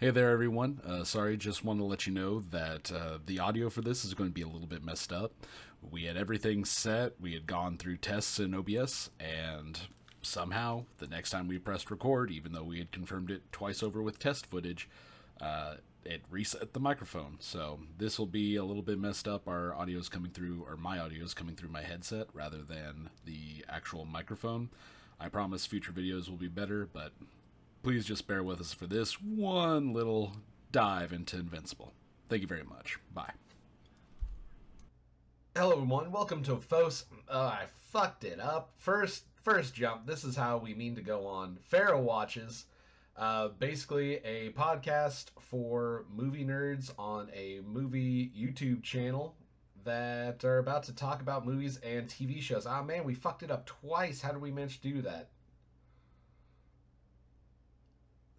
Hey there, everyone. Sorry, just want to let you know that the audio for this is going to be a little bit messed up. We had everything set, we had gone through tests in OBS, and somehow, the next time we pressed record, even though we had confirmed it twice over with test footage, it reset the microphone. So this will be a little bit messed up. Our audio is coming through, or my audio is coming through my headset rather than the actual microphone. I promise future videos will be better, but please just bear with us for this one little dive into Invincible. Thank you very much. Bye. Hello, everyone. Welcome to Fos. I fucked it up. First jump. This is how we mean to go on. Ferro watches, basically a podcast for movie nerds on a movie YouTube channel that are about to talk about movies and TV shows. Ah, man, we fucked it up twice. How did we manage to do that?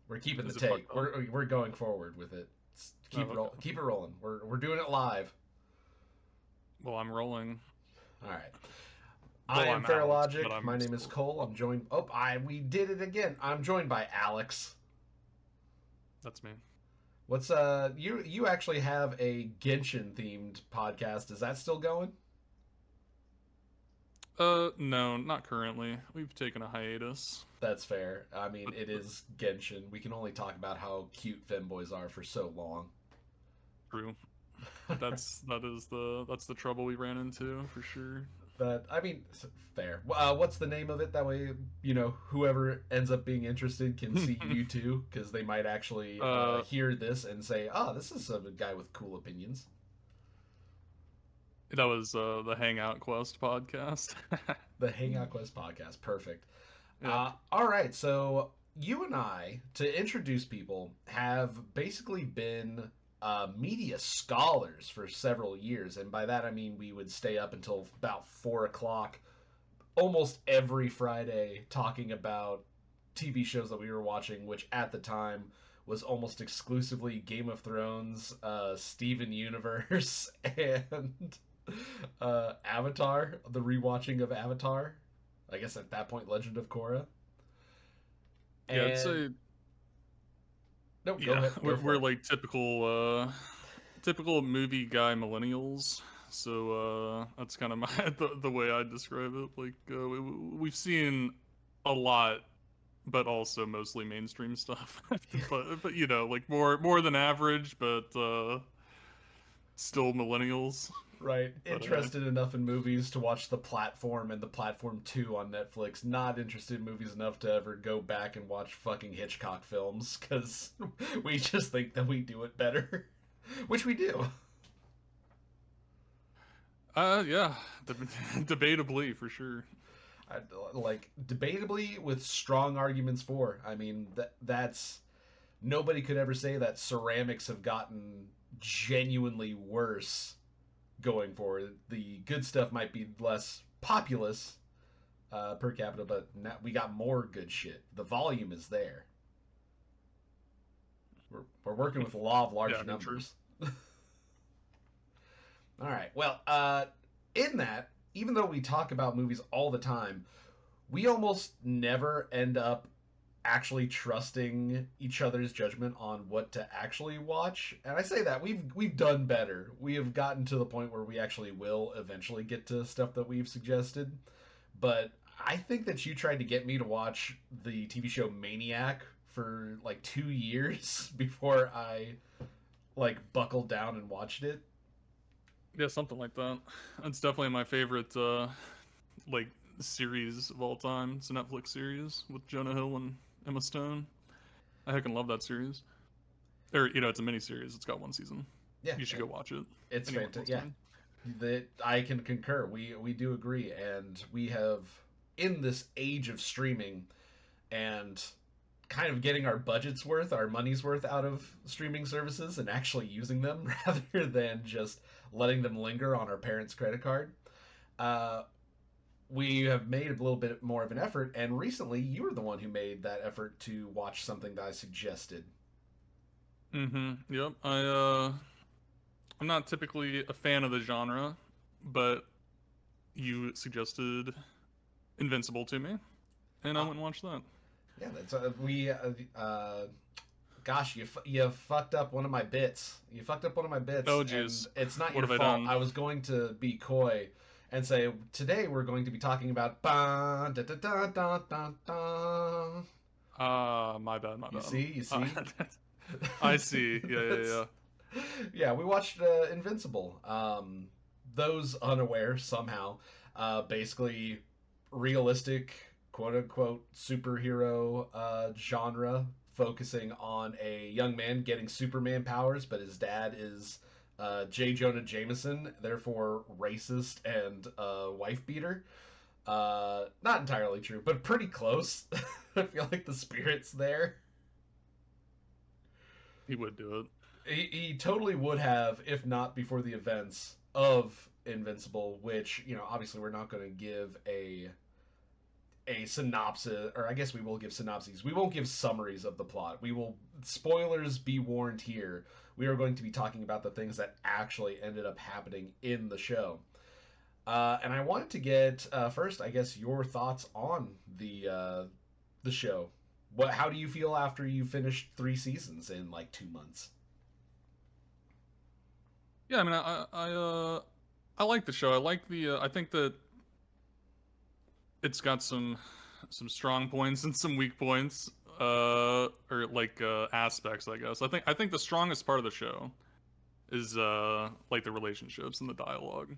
We're keeping the Is it take. fucked up? We're going forward with it. Oh, okay. Keep it rolling. We're doing it live. Well, I'm rolling. All right. I Well, am I'm Alex, Farologic. but I'm My name is still Cole. I'm joined. Oh, we did it again. I'm joined by Alex. That's me. What's you actually have a Genshin themed podcast. Is that still going? No, not currently. We've taken a hiatus. That's fair. I mean, But, it but is Genshin. We can only talk about how cute femboys are for so long. true. That's the trouble we ran into for sure. But I mean, fair. What's the name of it? That way, whoever ends up being interested can see you too, because they might actually uh, hear this and say, "Oh, this is a guy with cool opinions." that was the Hangout Quest podcast. The Hangout Quest podcast. Perfect. Yeah. All right. So, you and I, to introduce people, have basically been media scholars for several years. And by that, I mean we would stay up until about 4 o'clock almost every Friday talking about TV shows that we were watching, which at the time was almost exclusively Game of Thrones, Steven Universe, and Avatar, the rewatching of Avatar. I guess at that point, Legend of Korra. Yeah, I'd And say no, go yeah, ahead, go for we're it. like typical movie guy millennials. So that's kind of my the way I describe it. Like we've seen a lot, but also mostly mainstream stuff. but like more than average, but still millennials. Right, But interested enough in movies to watch The Platform and The Platform 2 on Netflix. Not interested in movies enough to ever go back and watch fucking Hitchcock films because we just think that we do it better, which we do. yeah, debatably for sure. I, like debatably with strong arguments for. I mean that's nobody could ever say that ceramics have gotten genuinely worse going forward. The good stuff might be less populous per capita, but now we got more good shit. The volume is there. We're working with the law of Yeah, large I mean, true. numbers. All right. Well, in that, even though we talk about movies all the time, we almost never end up actually trusting each other's judgment on what to actually watch. And I say that we've done better. We have gotten to the point where we actually will eventually get to stuff that we've suggested. But I think that you tried to get me to watch the TV show Maniac for like 2 years before I like buckled down and watched it. Yeah, something like that. That's definitely my favorite like series of all time. It's a Netflix series with Jonah Hill and Emma Stone. I heckin' love that series. Or it's a mini series. It's got one season. Yeah, You should go watch it. it's Anyone fantastic. Yeah, listening? that I can concur. We do agree, and we have in this age of streaming and kind of getting our budget's worth, our money's worth out of streaming services and actually using them rather than just letting them linger on our parents' credit card. Uh, we have made a little bit more of an effort, and recently you were the one who made that effort to watch something that I suggested. Yep. I'm not typically a fan of the genre, but you suggested Invincible to me, and I Uh, went and watched that. yeah, that's we Gosh, you fucked up one of my bits. You fucked up one of my bits, Oh, and jeez. it's not What your have I fault. done? I was going to be coy and say today we're going to be talking about ba da da da da da da. My bad, my You bad. see, you see. I see. Yeah, yeah, That's yeah. yeah. We watched Invincible. Those unaware somehow, basically realistic quote unquote superhero genre, focusing on a young man getting Superman powers, but his dad is J. Jonah Jameson, therefore racist and wife beater. Not entirely true, but pretty close. I feel like the spirit's there. He would do it. He totally would have, if not before the events of Invincible, which, obviously we're not going to give a synopsis, or I guess we will give synopses. We won't give summaries of the plot. We will, spoilers be warned here. We are going to be talking about the things that actually ended up happening in the show. And I wanted to get first, I guess, your thoughts on the show. How do you feel after you finished 3 seasons in like 2 months? Yeah, I mean, I like the show. I like the. I think that it's got some strong points and some weak points, or like aspects, I guess. I think the strongest part of the show is like the relationships and the dialogue.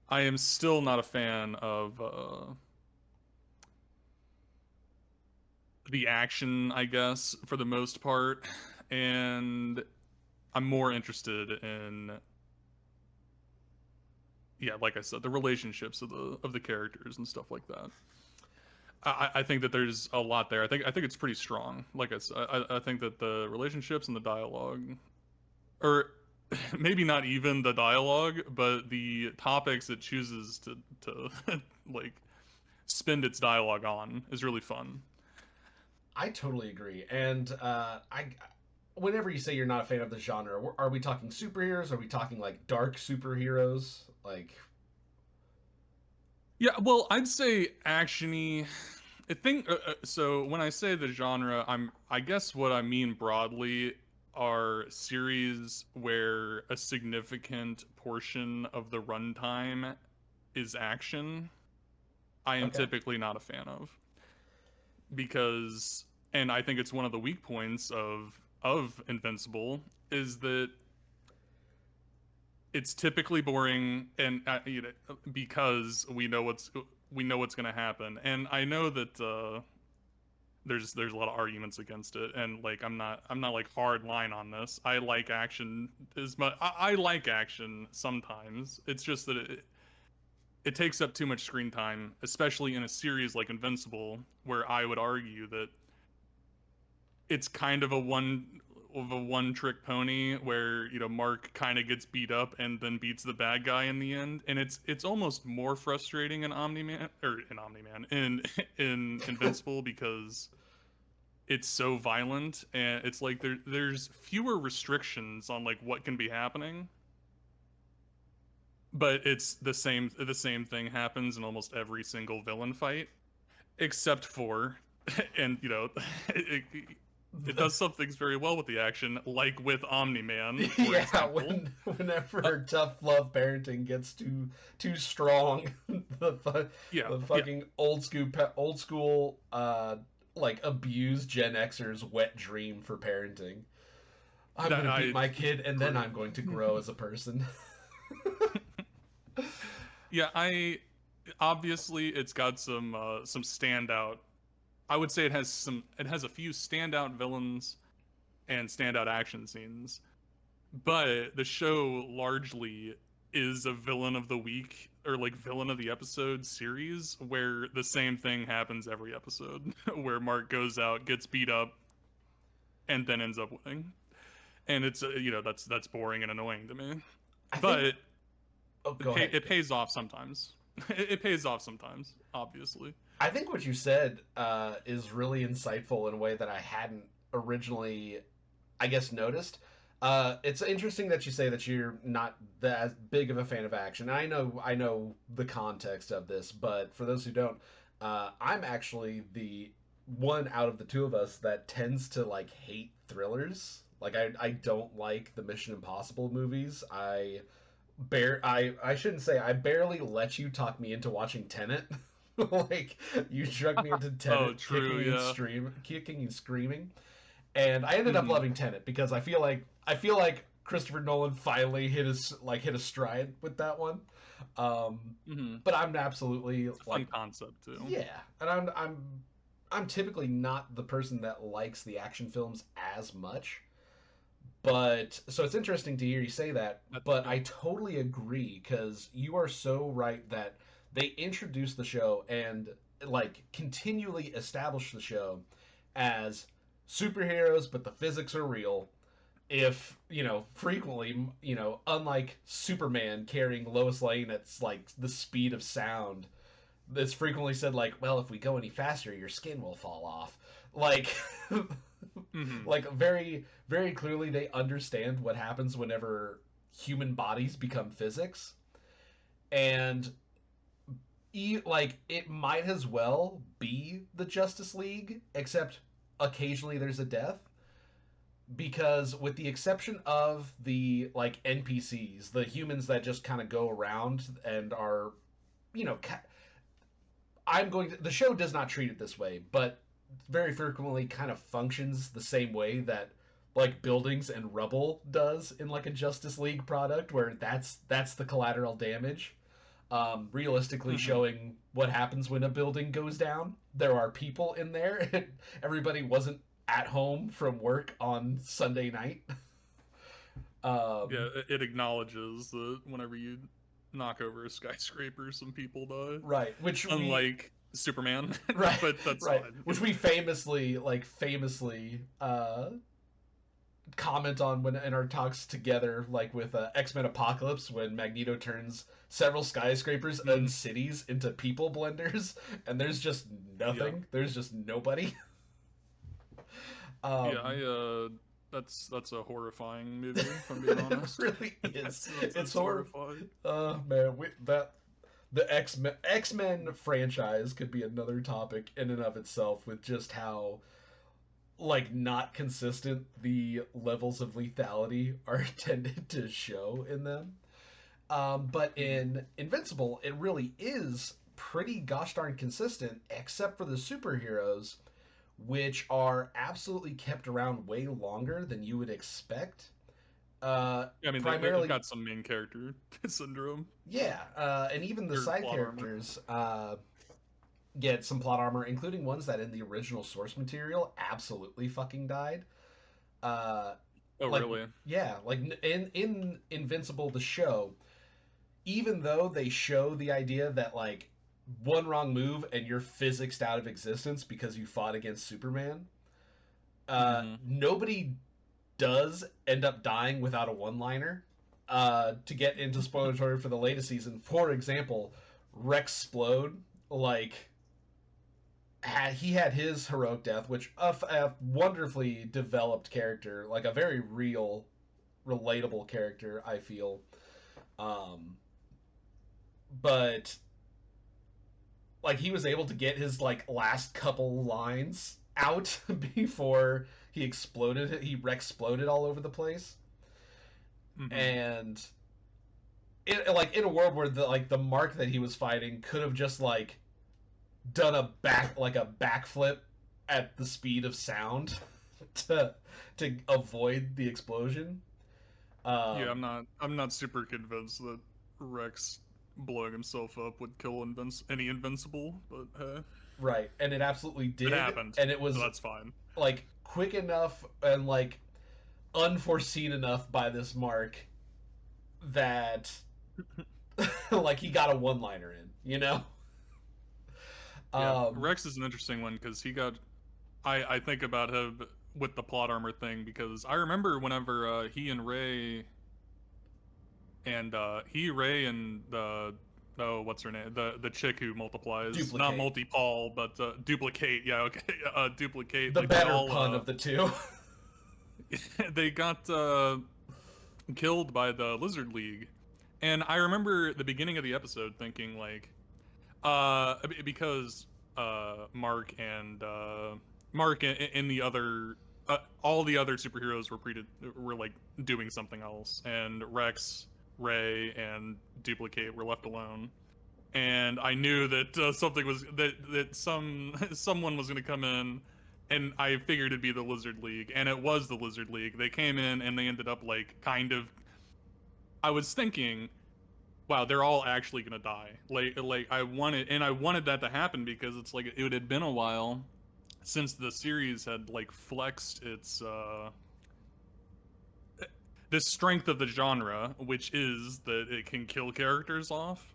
I am still not a fan of the action, I guess, for the most part, and I'm more interested in, yeah, like I said, the relationships of the characters and stuff like that. I think that there's a lot there. I think it's pretty strong. Like I said, I think that the relationships and the dialogue, or maybe not even the dialogue, but the topics it chooses to like spend its dialogue on is really fun. I totally agree. And whenever you say you're not a fan of the genre, are we talking superheroes? Are we talking like dark superheroes? Like, Yeah, well, I'd say actiony. I think so. When I say the genre, I guess what I mean broadly are series where a significant portion of the runtime is action. I am okay, typically not a fan of because, and I think it's one of the weak points of Invincible is that it's typically boring and because we know what's going to happen, and I know that there's a lot of arguments against it, and like I'm not like hard line on this. I like action as much. I like action sometimes. It's just that it takes up too much screen time, especially in a series like Invincible, where I would argue that it's kind of a one trick pony where Mark kind of gets beat up and then beats the bad guy in the end, and it's almost more frustrating in Omni-Man in Invincible because it's so violent, and it's like there's fewer restrictions on like what can be happening, but it's the same thing happens in almost every single villain fight except for and it, it the, does some things very well with the action, like with Omni-Man, for yeah, example. Uh, whenever tough love parenting gets too strong, yeah, the yeah. fucking old school like abused Gen Xers wet dream for parenting. I'm That gonna beat I my kid and then agree. I'm going to grow as a person. Yeah, I obviously it's got some standout. I would say it has a few standout villains and standout action scenes, but the show largely is a villain of the week or like villain of the episode series where the same thing happens every episode where Mark goes out, gets beat up, and then ends up winning. And it's that's boring and annoying to me. I think. But Oh, go ahead. it pays off sometimes. It pays off sometimes, obviously. I think what you said is really insightful in a way that I hadn't originally, I guess, noticed. It's interesting that you say that you're not as big of a fan of action. I know the context of this, but for those who don't, I'm actually the one out of the two of us that tends to like hate thrillers. Like I don't like the Mission Impossible movies. I shouldn't say I barely let you talk me into watching Tenet. Like you drug me into Oh, Tenet, true, yeah. kicking and screaming, and I ended up Mhm. loving Tenet because I feel like Christopher Nolan finally hit a stride with that one. Um, Mhm. but I'm absolutely It's a fun like concept too. yeah, and I'm typically not the person that likes the action films as much. But so it's interesting to hear you say that, but Yeah. I totally agree because you are so right that they introduce the show and like continually establish the show as superheroes, but the physics are real. If frequently, unlike Superman carrying Lois Lane at like the speed of sound, it's frequently said like, well, if we go any faster, your skin will fall off. Like, Mhm. like very, very clearly they understand what happens whenever human bodies become physics, and like it might as well be the Justice League, except occasionally there's a death. Because with the exception of the like NPCs, the humans that just kind of go around and are, you know, the show does not treat it this way, but very frequently kind of functions the same way that like buildings and rubble does in like a Justice League product, where that's the collateral damage. Realistically, Mhm. showing what happens when a building goes down. There are people in there. Everybody wasn't at home from work on Sunday night. Yeah, um, it acknowledges that whenever you knock over a skyscraper, some people die. right, which we Unlike Superman, right but that's right, fine. which we famously comment on when in our talks together, like with X-Men Apocalypse, when Magneto turns several skyscrapers and Mhm. cities into people blenders, and there's just Yeah, nothing. There's just nobody. yeah. um, That's a horrifying movie. If I'm being it honest, really is. It's that's horrible. horrifying. Man, that the X Men franchise could be another topic in and of itself, with just how like not consistent the levels of lethality are tended to show in them. But Mhm. in Invincible, it really is pretty gosh darn consistent, except for the superheroes, which are absolutely kept around way longer than you would expect. I mean, they've Primarily, got some main character syndrome yeah, and even the or side plot armor. characters get some plot armor, including ones that in the original source material absolutely fucking died. Uh, Oh, like really? yeah, like in Invincible the show, even though they show the idea that like one wrong move and you're physicsed out of existence because you fought against Superman, Hmm. nobody does end up dying without a one-liner. To get into spoiler for the latest season, for example, Rex Splode, like he had his heroic death, which a wonderfully developed character, like a very real, relatable character. I feel, um, but like he was able to get his like last couple lines out before he exploded. He Rex exploded all over the place, Hmm. and like in a world where the mark that he was fighting could have just like done a backflip at the speed of sound to avoid the explosion. Yeah, Um, I'm not super convinced that Rex blowing himself up would kill any invincible, but right, and it absolutely it did, happened, and it so was that's fine. like quick enough and like unforeseen enough by this mark that like he got a one liner in, you know. Yeah, Um, Rex is an interesting one because he got. I think about him with the plot armor thing because I remember whenever he and Ray Ray and the oh what's her name the chick who multiplies not Duplicate, multi-Paul but duplicate yeah okay duplicate the like they better all pun of the two. they got killed by the Lizard League, and I remember the beginning of the episode thinking like because Mark and the other all the other superheroes were like doing something else, and Rex, Ray, and Duplicate were left alone. And I knew that something was that someone was going to come in, and I figured it'd be the Lizard League, and it was the Lizard League. They came in and they ended up like kind of. I was thinking, wow, they're all actually going to die. I wanted that to happen because it's like it had been a while since the series had like flexed its the strength of the genre, which is that it can kill characters off.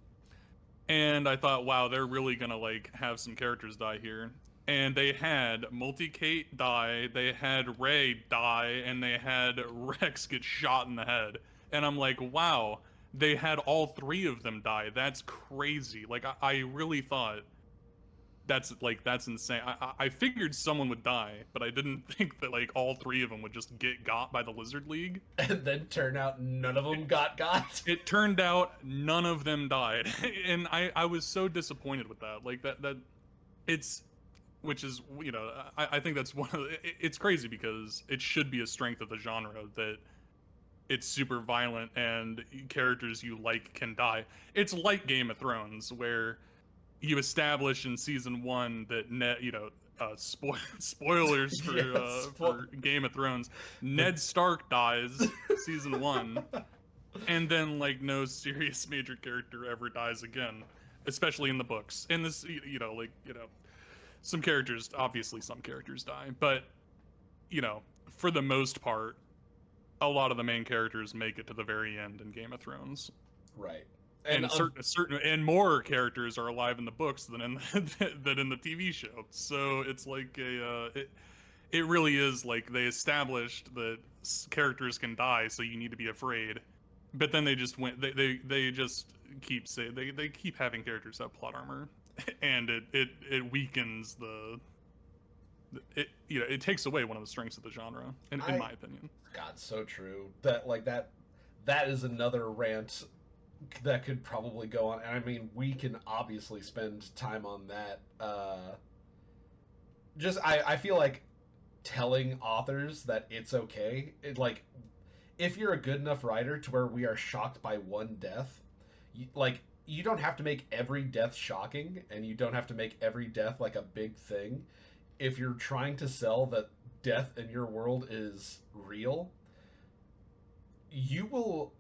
And I thought, wow, they're really gonna like have some characters die here. And they had Multi-Kate die, they had Ray die, and they had Rex get shot in the head. And I'm like, wow, they had all three of them die. That's crazy. Like I really thought that's insane. I figured someone would die, but I didn't think that like all three of them would just get got by the Lizard League. And then turn out none of them got. It turned out none of them died, and I was so disappointed with that. Like that it's, which is, you know, I think that's one of it's crazy because it should be a strength of the genre that it's super violent and characters you like can die. It's like Game of Thrones, where you establish in season 1 that spoilers for for Game of Thrones. Ned Stark dies season 1, and then like no serious major character ever dies again, especially in the books. In this, some characters die, but for the most part, a lot of the main characters make it to the very end in Game of Thrones. Right. And certain and more characters are alive in the books than in than in the TV show. So it's like it really is like they established that characters can die, so you need to be afraid. But then they just they just keep they keep having characters have plot armor, and it weakens it takes away one of the strengths of the genre, in my opinion. God, so true. That is another rant that could probably go on, and I mean, we can obviously spend time on that. I feel like telling authors that it's okay, if you're a good enough writer to where we are shocked by one death, you don't have to make every death shocking, and you don't have to make every death like a big thing. If you're trying to sell that death in your world is real, you will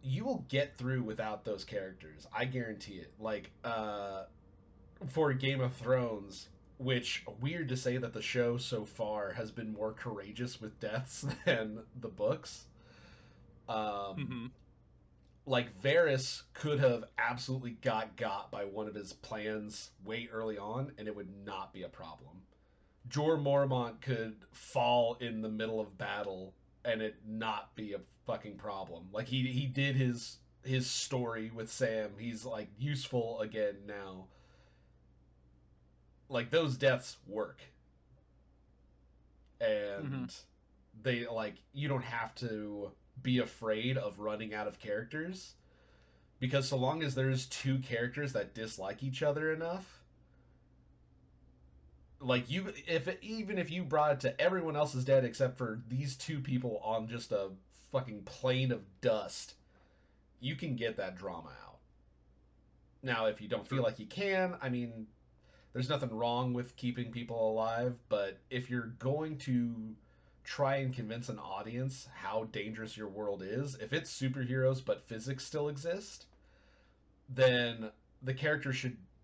get through without those characters. I guarantee it. For Game of Thrones, which, weird to say that the show so far has been more courageous with deaths than the books. Varys could have absolutely got by one of his plans way early on, and it would not be a problem. Jorah Mormont could fall in the middle of battle and it not be a fucking problem. Like, he did his story with Sam. He's like useful again now. Like, those deaths work. And they, like, you don't have to be afraid of running out of characters, because so long as there's two characters that dislike each other enough, like, even if you brought it to everyone else is dead except for these two people on just a fucking plane of dust, you can get that drama out. Now, if you don't feel like you can, I mean, there's nothing wrong with keeping people alive, but if you're going to try and convince an audience how dangerous your world is, if it's superheroes but physics still exist, then the character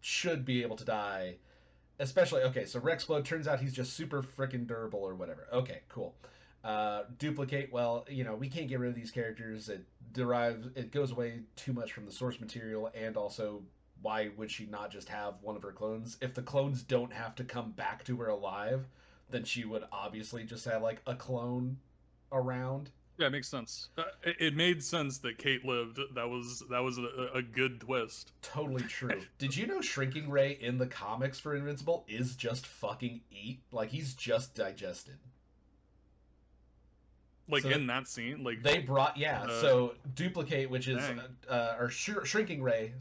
should be able to die. Especially, okay, so Rexplode, turns out he's just super freaking durable or whatever. Okay, cool. Duplicate, well, we can't get rid of these characters. It goes away too much from the source material, and also, why would she not just have one of her clones? If the clones don't have to come back to her alive, then she would obviously just have, like, a clone around. Yeah, it makes sense. It made sense that Kate lived. That was a good twist. Totally true. Did you know Shrinking Ray in the comics for Invincible is just fucking eat? Like, he's just digested. Like So in that scene, like they brought so Duplicate, which is Dang. Shrinking Ray,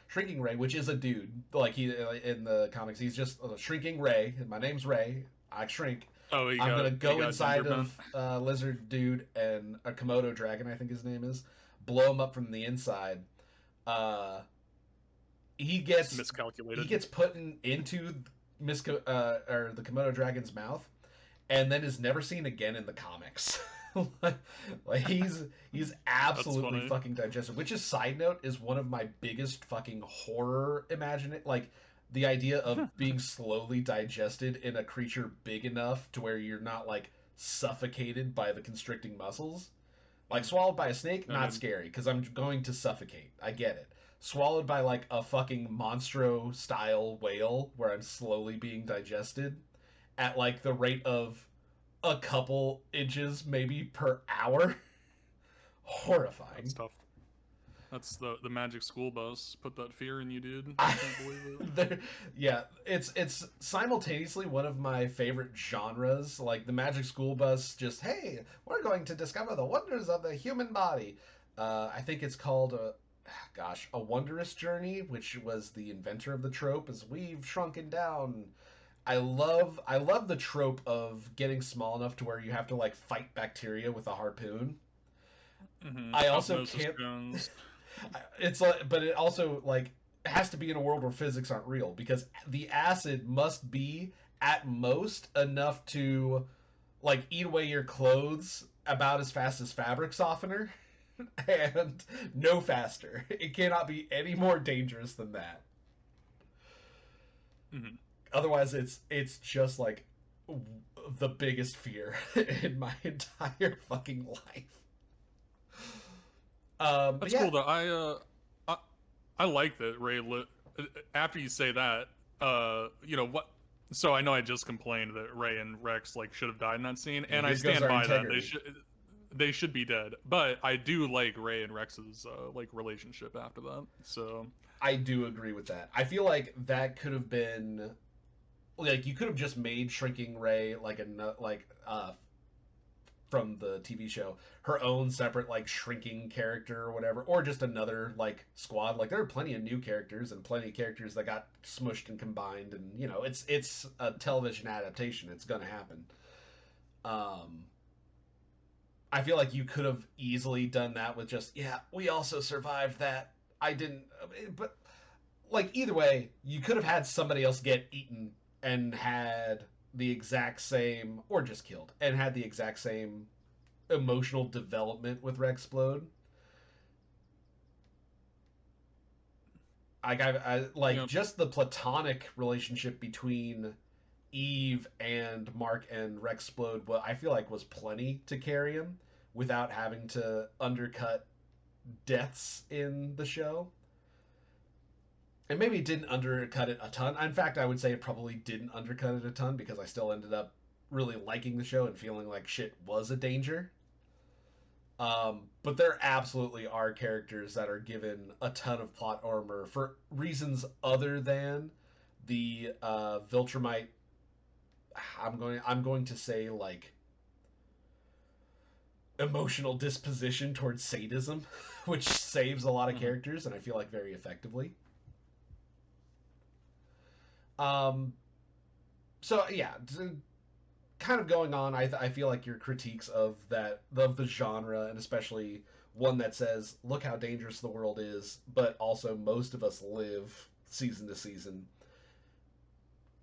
Shrinking Ray, which is a dude. Like he in the comics, he's just Shrinking Ray. My name's Ray. I shrink. Oh, I'm gonna he go got ginger inside bent. of Lizard Dude and a Komodo Dragon, I think his name is. Blow him up from the inside. Uh, he Just gets miscalculated. put into or the Komodo Dragon's mouth, and then is never seen again in the comics. like he's absolutely funny. fucking digested. Which is side note is one of my biggest fucking horror like the idea of being slowly digested in a creature big enough to where you're not like suffocated by the constricting muscles. Like swallowed by a snake, I not mean, scary because I'm going to suffocate. I get it. Swallowed by like a fucking monstro style whale where I'm slowly being digested at like the rate of a couple inches maybe per hour. Horrifying. that's tough. That's the magic school bus. Put that fear in you, dude. I I, can't believe it. yeah, it's simultaneously one of my favorite genres. Like the Magic School Bus, just hey, we're going to discover the wonders of the human body. I think it's called a wondrous journey, which was the inventor of the trope. As we've shrunken down. I love the trope of getting small enough to where you have to like fight bacteria with a harpoon. I also Osmosis can't. Jones. It's like, but it also like has to be in a world where physics aren't real because the acid must be at most enough to like eat away your clothes about as fast as fabric softener and no faster. It cannot be any more dangerous than that. Mhm. Otherwise, it's just like the biggest fear in my entire fucking life. But That's yeah, cool though. I like that Ray. After you say that, you know what? So I know I just complained that Ray and Rex like should have died in that scene, yeah, and I here goes stand our by that. integrity. They should be dead. But I do like Ray and Rex's like relationship after that. So I do agree with that. I feel like that could have been like you could have just made Shrinking Ray like from the TV show her own separate like shrinking character or whatever, or just another like squad. Like there are plenty of new characters and plenty of characters that got smushed and combined, and you know it's a television adaptation. It's gonna happen. Um, I feel like you could have easily done that with just yeah. We also survived that. I didn't, but like either way, you could have had somebody else get eaten and had the exact same, or just killed and had the exact same emotional development with Rexplode. I like yeah, just the platonic relationship between Eve and Mark and Rexplode. What I feel like was plenty to carry him without having to undercut deaths in the show. And maybe it didn't undercut it a ton. In fact, I would say it probably didn't undercut it a ton because I still ended up really liking the show and feeling like shit was a danger. But there absolutely are characters that are given a ton of plot armor for reasons other than the Viltrumite. I'm going to say like emotional disposition towards sadism, which saves a lot of hmm characters, and I feel like very effectively. Um, so yeah, kind of going on. I feel like your critiques of the genre, and especially one that says, "Look how dangerous the world is," but also most of us live season to season,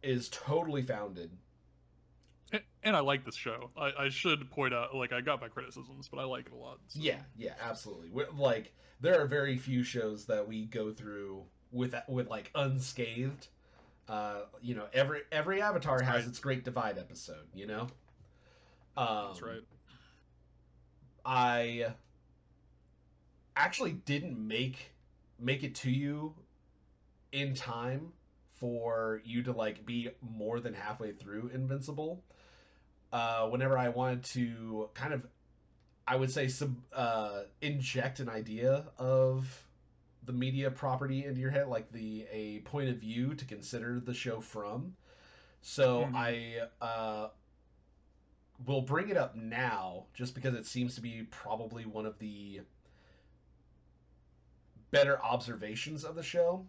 is totally founded. and I like this show. I should point out, like I got my criticisms, but I like it a lot. So. Yeah, yeah, absolutely. Like there are very few shows that we go through with like unscathed. You know, every Avatar That's has right. its Great Divide episode. You know, That's um, right. I actually didn't make it to you in time for you to like be more than halfway through Invincible. Whenever I wanted to kind of, I would say, inject an idea of the media property into your head, like the a point of view to consider the show from. So hmm I we'll bring it up now just because it seems to be probably one of the better observations of the show.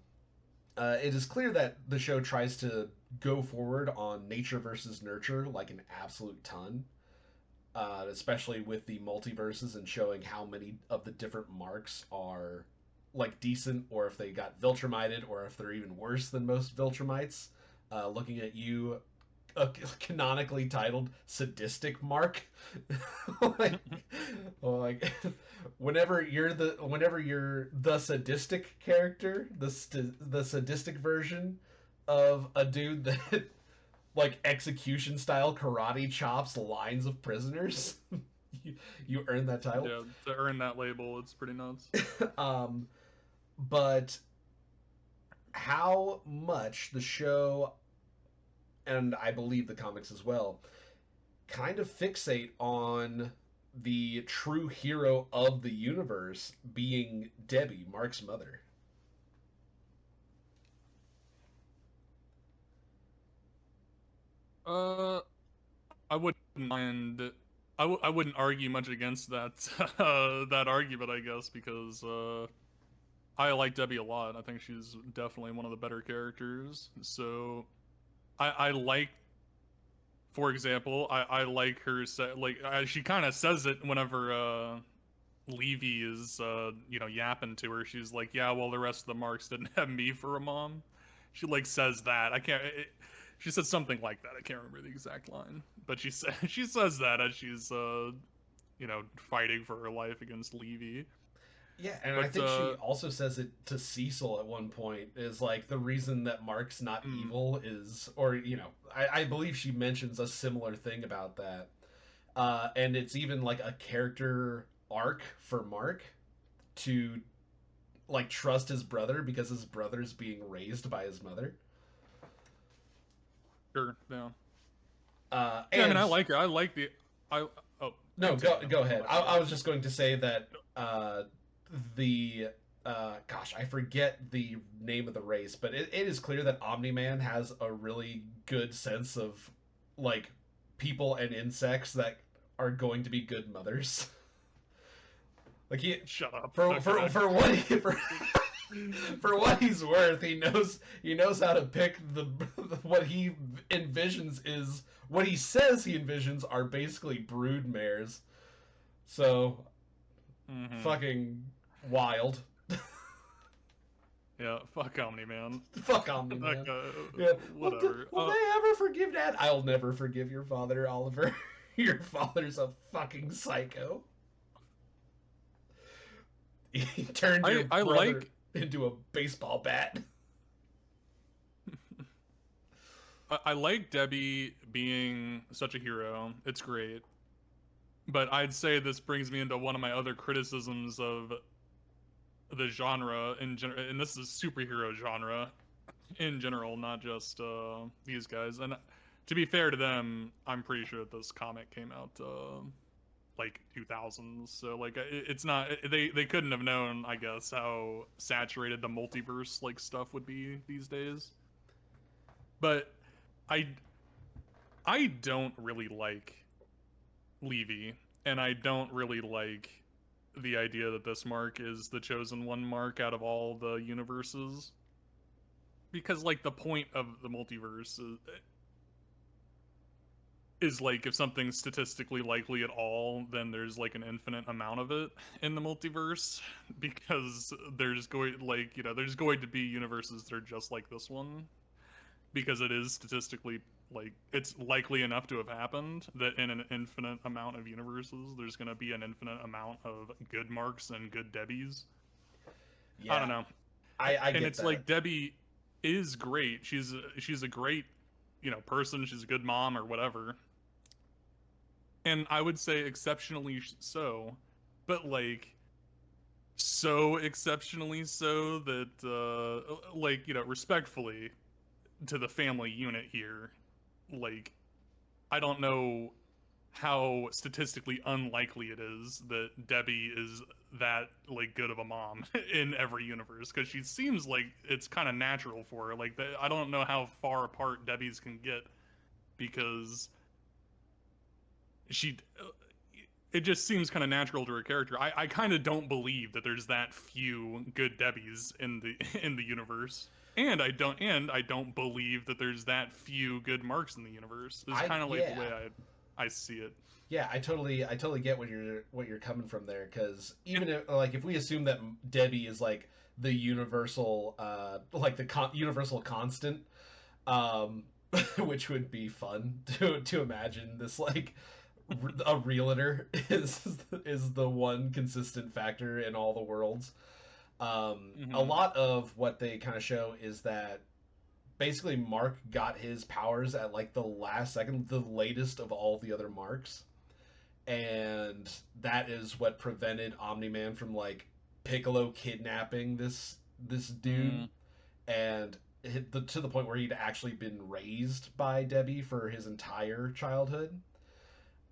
It is clear that the show tries to go forward on nature versus nurture like an absolute ton, especially with the multiverses and showing how many of the different marks are like decent, or if they got Viltrumited, or if they're even worse than most Viltrumites. Looking at you, a canonically titled sadistic mark. like, like whenever you're the sadistic character, the sadistic version of a dude that like execution style karate chops lines of prisoners. you earn that title. Yeah, to earn that label, it's pretty nuts. um, but how much the show, and I believe the comics as well, kind of fixate on the true hero of the universe being Debbie, Mark's mother. Uh, I wouldn't mind. I wouldn't argue much against that that argument, I guess, because I like Debbie a lot. I think she's definitely one of the better characters. So I like, for example, I like her she kind of says it whenever Levy is yapping to her. She's like, yeah, well, the rest of the marks didn't have me for a mom. She like says that. She said something like that. I can't remember the exact line, but she says that as she's fighting for her life against Levy. Yeah, and I But think she also says it to Cecil at one point. Is like the reason that Mark's not evil is, or I believe she mentions a similar thing about that. And it's even like a character arc for Mark to like trust his brother because his brother's being raised by his mother. sure, yeah. Yeah, I mean, And I like her. I like the. I oh no, continue. go ahead. I was just going to say that the gosh, I forget the name of the race, but it is clear that Omni Man has a really good sense of like people and insects that are going to be good mothers. Like he Shut up. for Okay. for what for what he's worth, he knows how to pick the what he envisions is what he says he envisions are basically brood mares. So fucking wild. Yeah, fuck Omni Man. Fuck Omni Like, Man. Yeah. whatever. Will they ever forgive Dad? I'll never forgive your father, Oliver. Your father's a fucking psycho. He turned your I brother like into a baseball bat. I like Debbie being such a hero. It's great. But I'd say this brings me into one of my other criticisms of the genre in general, and this is superhero genre in general, not just these guys. And to be fair to them, I'm pretty sure that this comic came out like 2000s, so like it's not they couldn't have known, I guess, how saturated the multiverse like stuff would be these days. But I I don't really like Levy, and I don't really like the idea that this mark is the chosen one mark out of all the universes, because like the point of the multiverse is like if something's statistically likely at all, then there's like an infinite amount of it in the multiverse, because there's going to be universes that are just like this one, because it is statistically like it's likely enough to have happened that in an infinite amount of universes there's going to be an infinite amount of good marks and good Debbies. Yeah, I don't know. I And get it's that. like Debbie is great. She's a great, person. She's a good mom or whatever. And I would say exceptionally so, but like so exceptionally so that respectfully to the family unit here, like I don't know how statistically unlikely it is that Debbie is that like good of a mom in every universe, because she seems like it's kind of natural for her. Like I don't know how far apart Debbie's can get, because she it just seems kind of natural to her character. I kind of don't believe that there's that few good Debbies in the in the universe. And I don't believe that there's that few good Marks in the universe. It's kind of like the way I see it. Yeah, I totally get what you're coming from there, because even if, like, if we assume that Debbie is like the universal like the universal constant, um which would be fun to imagine, this like a realtor is the one consistent factor in all the worlds. A lot of what they kind of show is that basically Mark got his powers at like the last second, the latest of all the other Marks, and that is what prevented Omni-Man from like Piccolo kidnapping this dude, and to the point where he'd actually been raised by Debbie for his entire childhood.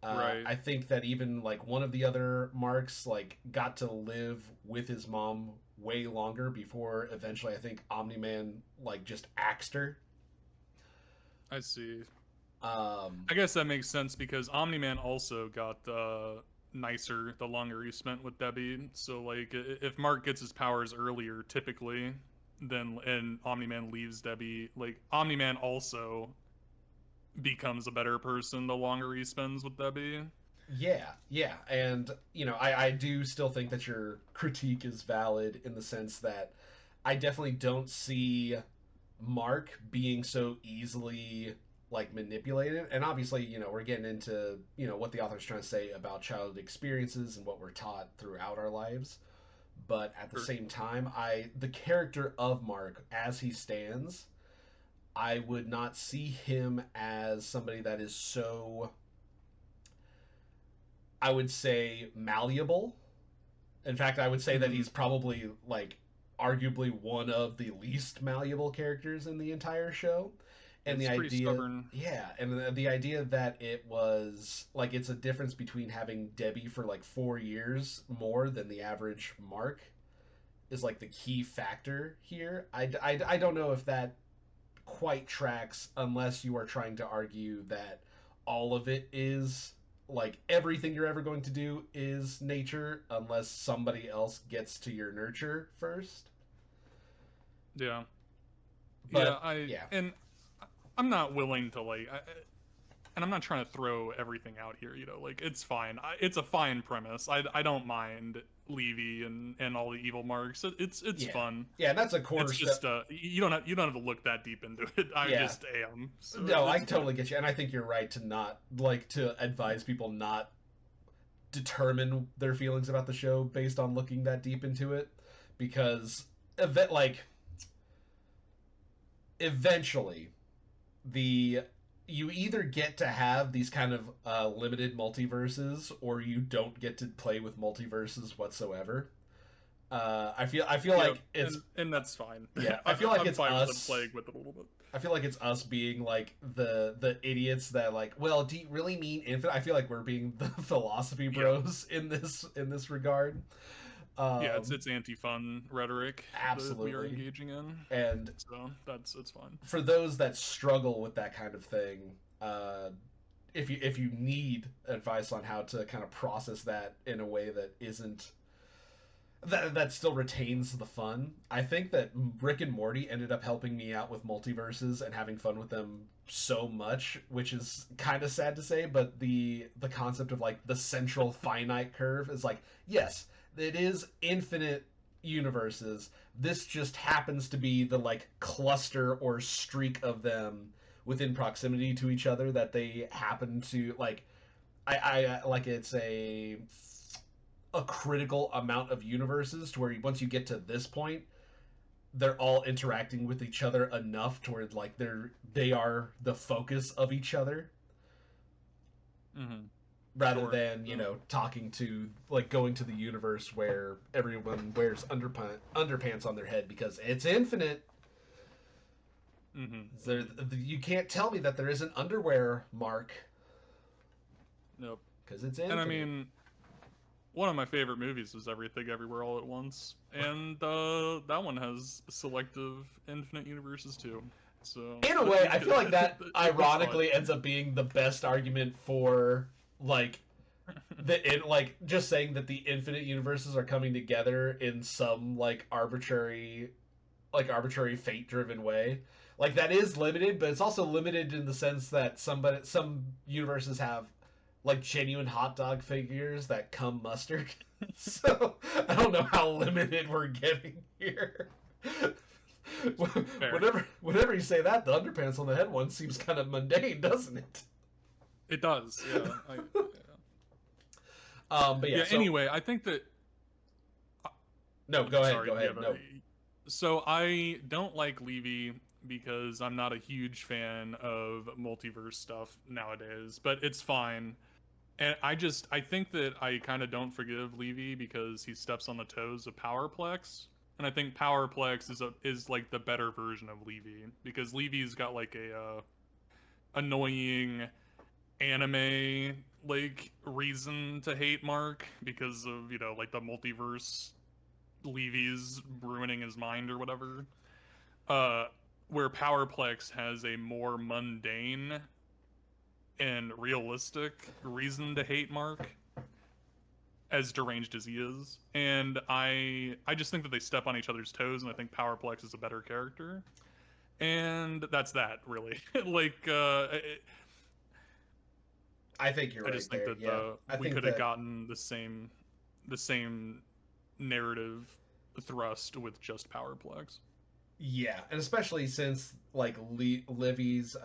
Right. I think that even like one of the other Marks like got to live with his mom way longer before eventually I think Omni-Man like just axed her. I see. Um, I guess that makes sense because Omni-Man also got nicer the longer he spent with Debbie. So like if Mark gets his powers earlier, typically, then and Omni-Man leaves Debbie, like Omni-Man also becomes a better person the longer he spends with Debbie. yeah, and you know, I do still think that your critique is valid in the sense that I definitely don't see Mark being so easily like manipulated. And obviously, you know, we're getting into, you know, what the author's trying to say about childhood experiences and what we're taught throughout our lives. But at the Sure. same time, the character of Mark as he stands, I would not see him as somebody that is so, I would say, malleable. In fact, I would say that he's probably like arguably one of the least malleable characters in the entire show. And It's the pretty idea, stubborn. yeah, and the idea that it was like it's a difference between having Debbie for like 4 years more than the average Mark is like the key factor here. I don't know if that quite tracks unless you are trying to argue that all of it is like everything you're ever going to do is nature unless somebody else gets to your nurture first. Yeah. Yeah, But yeah, and I'm not willing to like and I'm not trying to throw everything out here, you know, like it's fine. It's a fine premise. I don't mind Levy and all the evil Marks. It's yeah, fun. yeah. That's a It's cornerstone. just you don't have to look that deep into it. I Yeah, just am. So no, I it's fine. totally get you, and I think you're right to not like to advise people not determine their feelings about the show based on looking that deep into it, because like eventually the you either get to have these kind of limited multiverses or you don't get to play with multiverses whatsoever. I feel Yep, like it's and that's fine. yeah, I feel like I'm it's fine with them us. playing with it a little bit. I feel like it's us being like the idiots that like, well, do you really mean infinite? I feel like we're being the philosophy Yeah. bros in this regard. Yeah, Um, it's anti-fun rhetoric that we are Absolutely. engaging in. And So it's fine. for those that struggle with that kind of thing, uh, if you need advice on how to kind of process that in a way that isn't that still retains the fun, I think that Rick and Morty ended up helping me out with multiverses and having fun with them so much, which is kind of sad to say, but the concept of like the central finite curve is like, yes, it is infinite universes. This just happens to be the like cluster or streak of them within proximity to each other that they happen to like. I like it's a critical amount of universes to where once you get to this point, they're all interacting with each other enough toward like they are the focus of each other Mm-hmm. rather Sure. than talking to like going to the universe where everyone wears underpants on their head because it's infinite. Mm-hmm. There, you can't tell me that there isn't underwear, Mark, Nope. because it's And I infinite. mean, one of my favorite movies was Everything Everywhere All at Once, and that one has selective infinite universes too. So In a way, I it feel like that was fun. ironically ends up being the best argument for like just saying that the infinite universes are coming together in some arbitrary fate driven way. Like that is limited, but it's also limited in the sense that some universes have like genuine hot dog figures that come mustard. So I don't know how limited we're getting here. Fair. Whenever you say that, the underpants on the head one seems kind of mundane, doesn't it? It does, yeah. But yeah. Yeah. So, Anyway, I think that. no, go ahead. Sorry, Go ahead. yeah, No. So I don't like Levy because I'm not a huge fan of multiverse stuff nowadays, but it's fine. And I think that I kind of don't forgive Levy because he steps on the toes of Powerplex, and I think Powerplex is like the better version of Levy because Levy's got like a annoying anime like reason to hate Mark because of like the multiverse Levy's ruining his mind or whatever. Where Powerplex has a more mundane and realistic reason to hate Mark, as deranged as he is. And I just think that they step on each other's toes, and I think Powerplex is a better character. And that's that, really. I think you're I right just think there. that Yeah. we could have gotten the same narrative thrust with just Powerplex. Yeah, and especially since like Livy's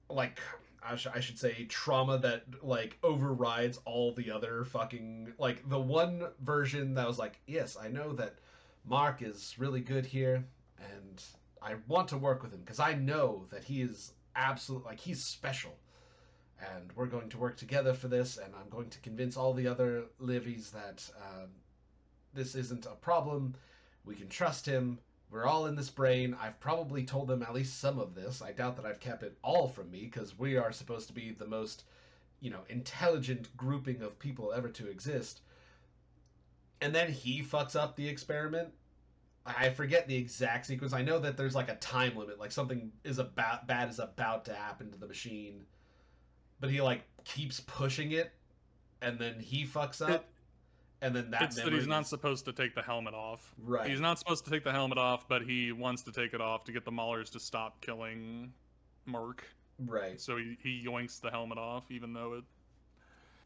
like I should say trauma that like overrides all the other fucking like the one version that was like, yes, I know that Mark is really good here and I want to work with him because I know that he is absolute like he's special and we're going to work together for this and I'm going to convince all the other Livies that this isn't a problem. We can trust him. We're all in this brain. I've probably told them at least some of this. I doubt that I've kept it all from me because we are supposed to be the most, intelligent grouping of people ever to exist. And then he fucks up the experiment. I forget the exact sequence. I know that there's like a time limit, like something is bad is about to happen to the machine, but he like keeps pushing it, and then he fucks up. And then it's that he's not supposed to take the helmet off. Right. He's not supposed to take the helmet off, but he wants to take it off to get the Maulers to stop killing Mark. Right. So he yoinks the helmet off, even though it.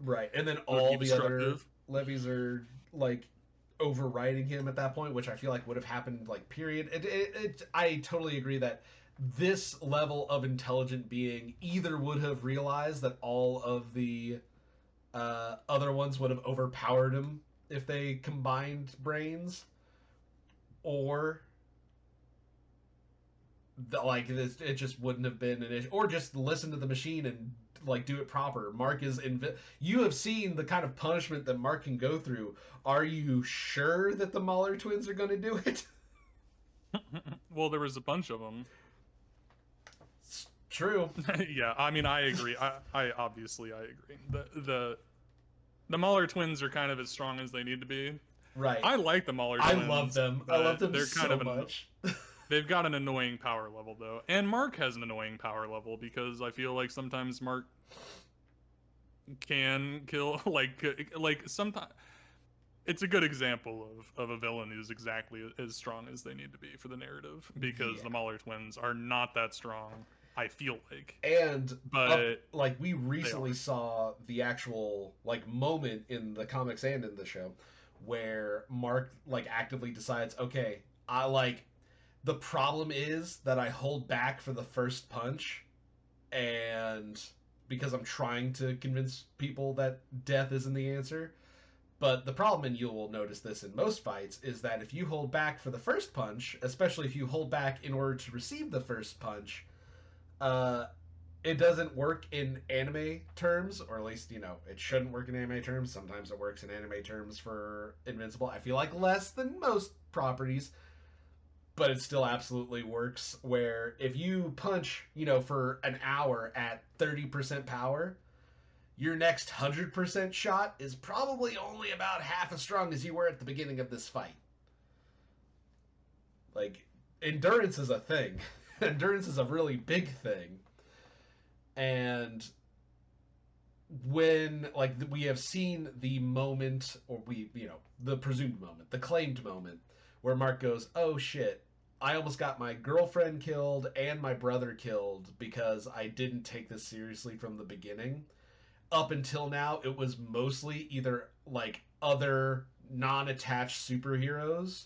Right, and then all the other levies are like overriding him at that point, which I feel like would have happened like period. I totally agree that this level of intelligent being either would have realized that all of the other ones would have overpowered him if they combined brains, or it just wouldn't have been an issue, or just listen to the machine and like do it proper. Mark is you have seen the kind of punishment that Mark can go through. Are you sure that the Mauler twins are going to do it? Well, there was a bunch of them. It's true. Yeah, I mean, I agree. I obviously I agree. The Mauler twins are kind of as strong as they need to be. Right. I like the Mauler twins. I love them. I love them they're so kind of much. They've got an annoying power level though, and Mark has an annoying power level because I feel like sometimes Mark can kill like sometimes. It's a good example of a villain who's exactly as strong as they need to be for the narrative because the Mauler twins are not that strong. I feel like, like we recently saw the actual like moment in the comics and in the show where Mark like actively decides, okay, I like the problem is that I hold back for the first punch, and because I'm trying to convince people that death isn't the answer. But the problem, and you will notice this in most fights, is that if you hold back for the first punch, especially if you hold back in order to receive the first punch, it doesn't work in anime terms, or at least, it shouldn't work in anime terms. Sometimes it works in anime terms for Invincible. I feel like less than most properties, but it still absolutely works, where if you punch, for an hour at 30% power, your next 100% shot is probably only about half as strong as you were at the beginning of this fight. Like, endurance is a thing. Endurance is a really big thing. And when like we have seen the moment, or the presumed moment, the claimed moment, where Mark goes, "Oh shit, I almost got my girlfriend killed and my brother killed because I didn't take this seriously from the beginning." Up until now, it was mostly either like other non-attached superheroes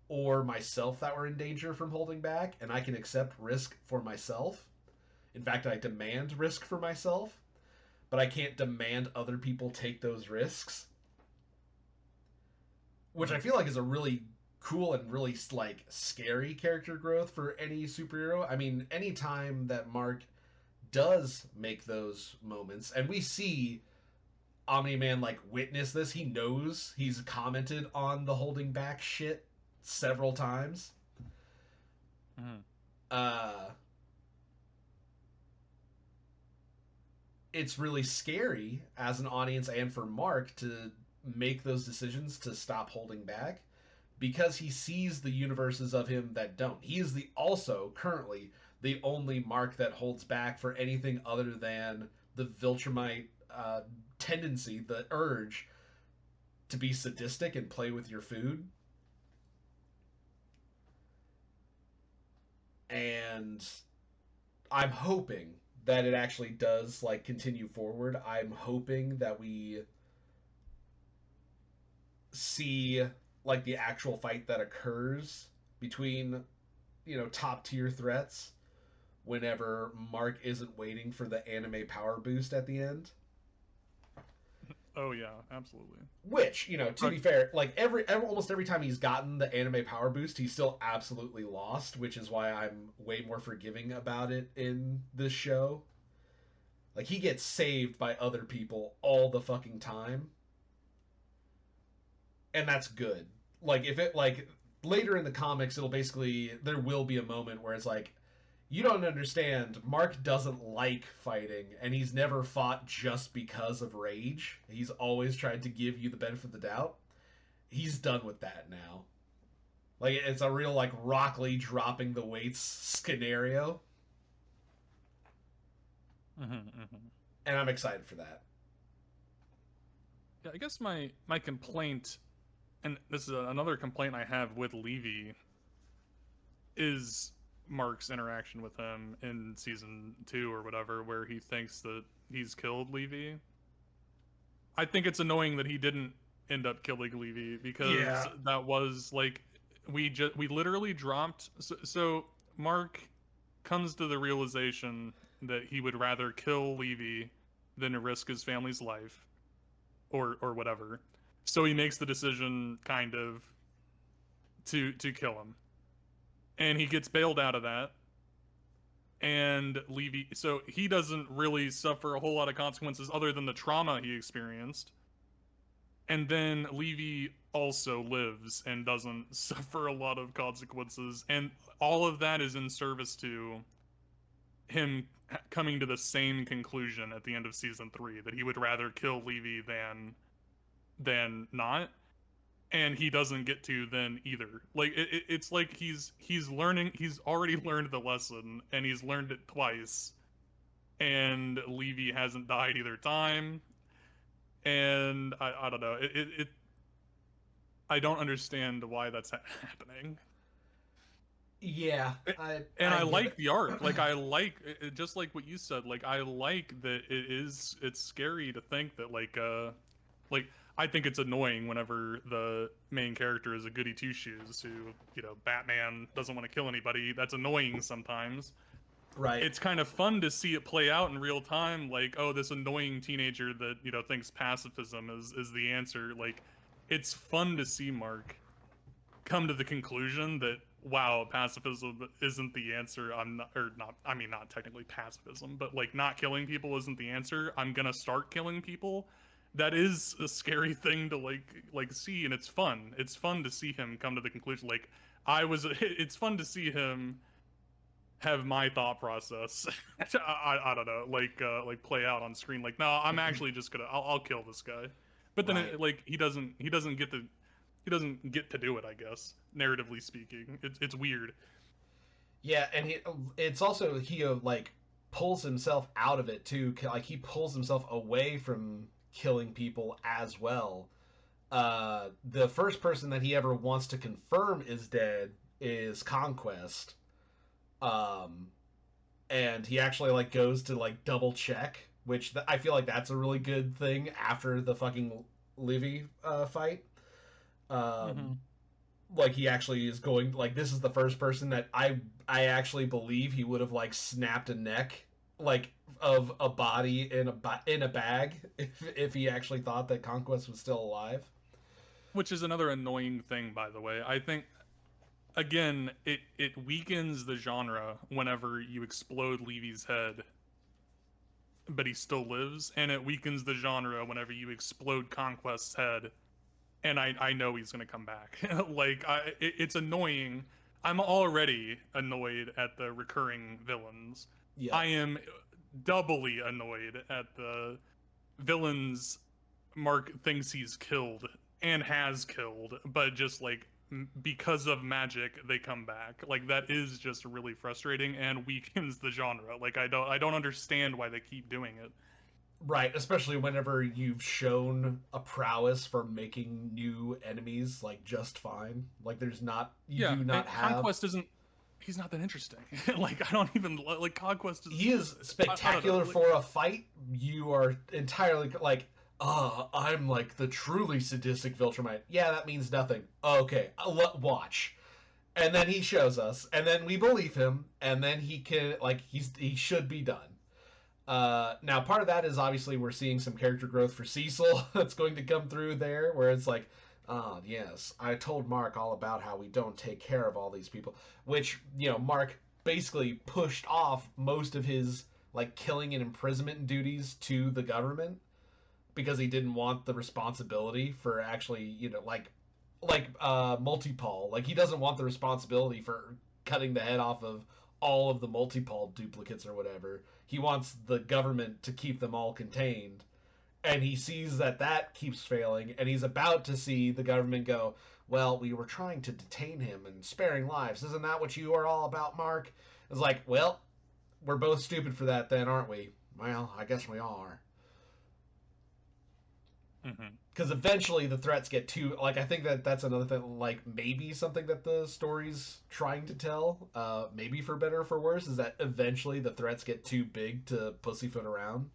or myself that were in danger from holding back, and I can accept risk for myself. In fact, I demand risk for myself, but I can't demand other people take those risks, which I feel like is a really cool and really like scary character growth for any superhero. I mean, anytime that Mark does make those moments, and we see Omni-Man like witness this, he knows, he's commented on the holding back shit several times. Mm. Uh, it's really scary as an audience and for Mark to make those decisions to stop holding back, because he sees the universes of him that don't. He is the also currently the only Mark that holds back for anything other than the Viltrumite tendency, the urge to be sadistic and play with your food. And I'm hoping that it actually does like continue forward. I'm hoping that we see like the actual fight that occurs between top tier threats whenever Mark isn't waiting for the anime power boost at the end. Oh yeah, absolutely. Which, to be fair, like almost every time he's gotten the anime power boost, he's still absolutely lost, which is why I'm way more forgiving about it in this show. Like, he gets saved by other people all the fucking time. And that's good. Like, if it, like, later in the comics, it'll basically, there will be a moment where it's like, you don't understand. Mark doesn't like fighting, and he's never fought just because of rage. He's always tried to give you the benefit of the doubt. He's done with that now. Like, it's a real, like, Rock Lee dropping the weights scenario. Mm-hmm, mm-hmm. And I'm excited for that. Yeah, I guess my complaint, and this is another complaint I have with Levy, is Mark's interaction with him in season 2 or whatever, where he thinks that he's killed Levy. I think it's annoying that he didn't end up killing Levy, because that was like we literally dropped. So Mark comes to the realization that he would rather kill Levy than risk his family's life, or whatever. So he makes the decision kind of to kill him. And he gets bailed out of that. And Levy, so he doesn't really suffer a whole lot of consequences other than the trauma he experienced. And then Levy also lives and doesn't suffer a lot of consequences. And all of that is in service to him coming to the same conclusion at the end of season 3, that he would rather kill Levy than not. And he doesn't get to then either. Like it's like he's learning. He's already learned the lesson, and he's learned it twice. And Levy hasn't died either time. And I don't know. I don't understand why that's happening. Yeah, I like the art. Like, I like just like what you said. Like, I like that it's scary to think that like I think it's annoying whenever the main character is a goody two shoes who, Batman doesn't want to kill anybody. That's annoying sometimes. Right. It's kind of fun to see it play out in real time. Like, oh, this annoying teenager that, thinks pacifism is the answer. Like, it's fun to see Mark come to the conclusion that, wow, pacifism isn't the answer. Not technically pacifism, but like not killing people isn't the answer. I'm gonna start killing people. That is a scary thing to like see, and it's fun. It's fun to see him come to the conclusion. Like, it's fun to see him have my thought process. I don't know, like play out on screen. Like, no, I'm actually just gonna, I'll kill this guy. But then right. he doesn't get to do it, I guess, narratively speaking. It's weird. Yeah, and it's also he like pulls himself out of it too. Like he pulls himself away from killing people as well. The first person that he ever wants to confirm is dead is Conquest. Um, and he actually like goes to like double check, which I feel like that's a really good thing after the fucking Livy fight. Um, like he actually is going like this is the first person that I actually believe he would have like snapped a neck like of a body in a bag if he actually thought that Conquest was still alive. Which is another annoying thing, by the way. I think again, it weakens the genre whenever you explode Levy's head, but he still lives, and it weakens the genre whenever you explode Conquest's head, and I know he's gonna come back. Like it's annoying. I'm already annoyed at the recurring villains. Yeah. I am doubly annoyed at the villains Mark thinks he's killed and has killed, but just like because of magic they come back. Like that is just really frustrating and weakens the genre. Like I don't understand why they keep doing it. Right, especially whenever you've shown a prowess for making new enemies like just fine. Like there's not you Yeah, do not and have Conquest isn't. He's not that interesting. Like I don't even like Conquest. He is spectacular like, for a fight. You are entirely like, I'm like the truly sadistic Viltrumite. Yeah, that means nothing. Okay, watch. And then he shows us, and then we believe him, and then he can like he should be done. Now, part of that is obviously we're seeing some character growth for Cecil that's going to come through there, where it's like, oh, yes, I told Mark all about how we don't take care of all these people, which, you know, Mark basically pushed off most of his, like, killing and imprisonment duties to the government because he didn't want the responsibility for actually, you know, Multipol. Like, he doesn't want the responsibility for cutting the head off of all of the Multipol duplicates or whatever. He wants the government to keep them all contained. And he sees that that keeps failing, and he's about to see the government go, well, we were trying to detain him and sparing lives. Isn't that what you are all about, Mark? It's like, well, we're both stupid for that then, aren't we? Well, I guess we are. Because eventually the threats get too like I think that that's another thing like maybe something that the story's trying to tell maybe for better or for worse is that eventually the threats get too big to pussyfoot around.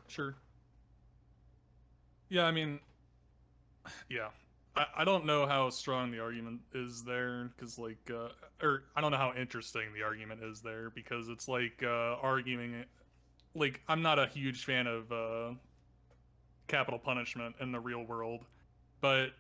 Sure. Yeah, I mean, yeah. I don't know how strong the argument is there, because, like, or I don't know how interesting the argument is there, because it's like arguing it. Like, I'm not a huge fan of capital punishment in the real world, but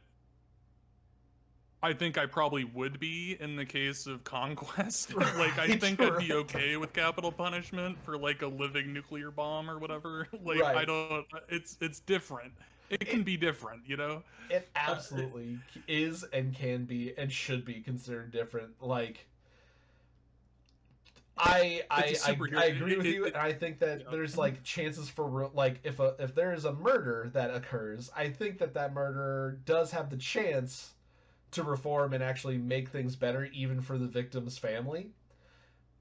I think I probably would be in the case of Conquest. Like, I think I'd be okay with capital punishment for, like, a living nuclear bomb or whatever. Like, I don't. It's different. It can be different, you know? It absolutely is and can be and should be considered different. Like, I agree with you, and I think that there's like chances for like if there is a murder that occurs, I think that that murderer does have the chance to reform and actually make things better, even for the victim's family.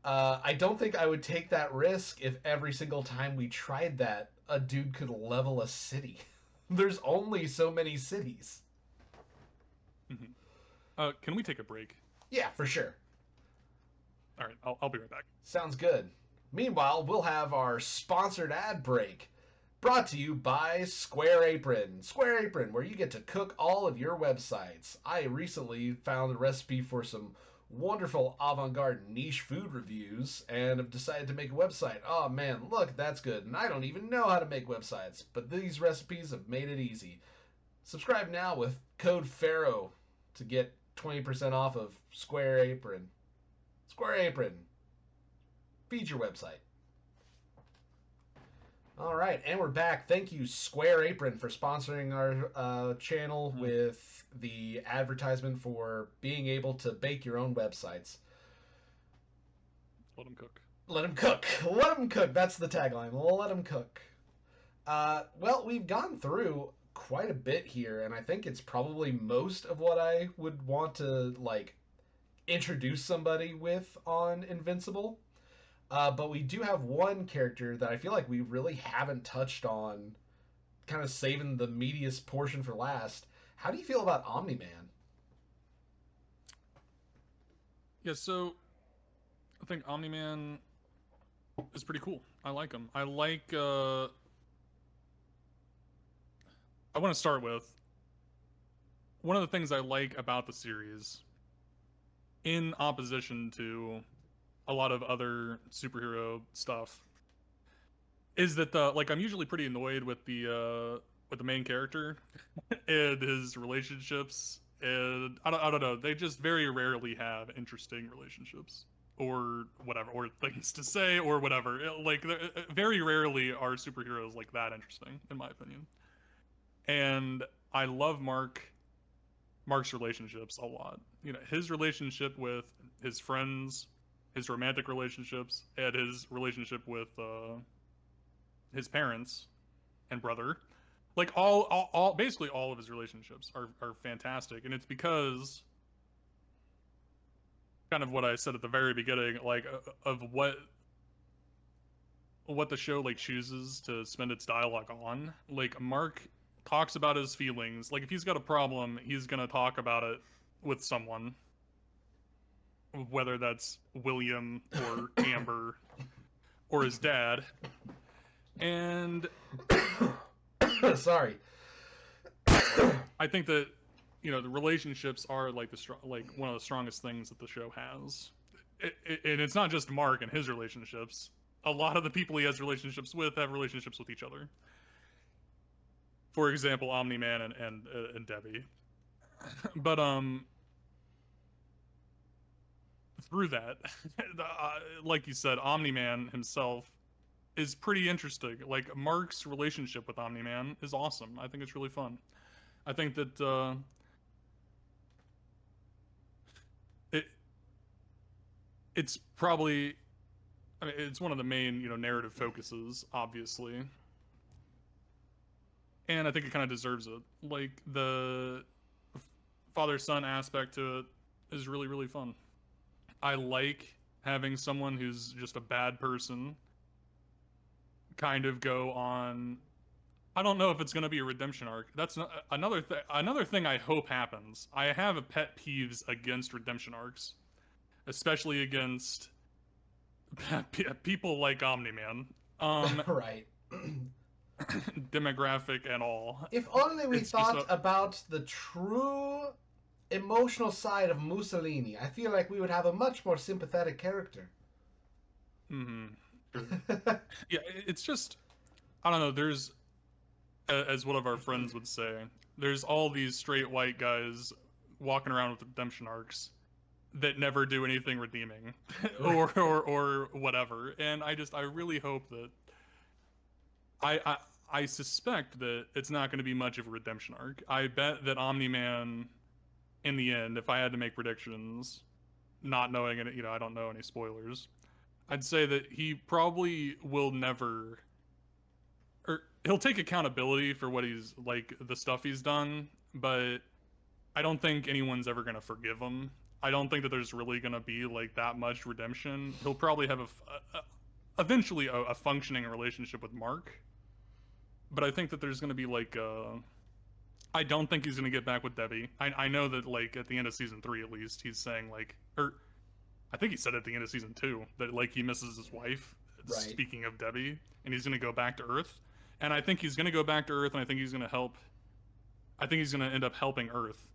I don't think I would take that risk if every single time we tried that, a dude could level a city. There's only so many cities. Can we take a break? Yeah, for sure. All right, I'll be right back. Sounds good. Meanwhile, we'll have our sponsored ad break. Brought to you by Square Apron. Square Apron, where you get to cook all of your websites. I recently found a recipe for some wonderful avant-garde niche food reviews and have decided to make a website. Oh man, look, that's good. And I don't even know how to make websites, but these recipes have made it easy. Subscribe now with code Ferro to get 20% off of Square Apron. Square Apron. Feed your website. All right, and we're back. Thank you, Square Apron, for sponsoring our channel with the advertisement for being able to bake your own websites. Let them cook. Let them cook. Let them cook. That's the tagline. Let them cook. Well, we've gone through quite a bit here, and I think it's probably most of what I would want to, like, introduce somebody with on Invincible. But we do have one character that I feel like we really haven't touched on, kind of saving the meatiest portion for last. How do you feel about Omni Man? Yeah, so I think Omni-Man is pretty cool. I like him. I want to start with one of the things I like about the series, in opposition to a lot of other superhero stuff, is that I'm usually pretty annoyed with the main character and his relationships, and I don't know, they just very rarely have interesting relationships or whatever, or things to say or whatever. Very rarely are superheroes like that interesting, in my opinion. And I love Mark's relationships a lot. You know, his relationship with his friends, his romantic relationships, and his relationship with his parents and brother. Like all basically all of his relationships are fantastic, and it's because kind of what I said at the very beginning, like of what the show like chooses to spend its dialogue on. Like Mark talks about his feelings. Like if he's got a problem, he's gonna talk about it with someone, whether that's William or Amber or his dad. And Sorry. I think that the relationships are like one of the strongest things that the show has. And it's not just Mark and his relationships. A lot of the people he has relationships with have relationships with each other. For example, Omni Man and Debbie. But through that, like you said, Omni Man himself is pretty interesting. Like Mark's relationship with Omni Man is awesome. I think it's really fun. I think that it's probably, I mean, it's one of the main narrative focuses, obviously, and I think it kind of deserves it. Like the father-son aspect to it is really, really fun. I like having someone who's just a bad person kind of go on. I don't know if it's going to be a redemption arc. That's another thing I hope happens. I have a pet peeves against redemption arcs, especially against people like Omni-Man. Right. Demographic and all. If only we thought about the true emotional side of Mussolini, I feel like we would have a much more sympathetic character. Yeah, it's just, I don't know, there's, as one of our friends would say, there's all these straight white guys walking around with redemption arcs that never do anything redeeming or whatever. And I really hope that I suspect that it's not going to be much of a redemption arc. I bet that Omni-Man, in the end, if I had to make predictions, not knowing it, I don't know any spoilers, I'd say that he probably will never, or he'll take accountability for what he's, like, the stuff he's done, but I don't think anyone's ever going to forgive him. I don't think that there's really going to be, like, that much redemption. He'll probably have eventually a functioning relationship with Mark, but I think that there's going to be, like, I don't think he's going to get back with Debbie. I know that, like, at the end of season 3, at least, he's saying, like, or I think he said at the end of season 2 that, like, he misses his wife, right. Speaking of Debbie, and he's going to go back to Earth. And I think he's going to go back to Earth, and I think he's going to end up helping Earth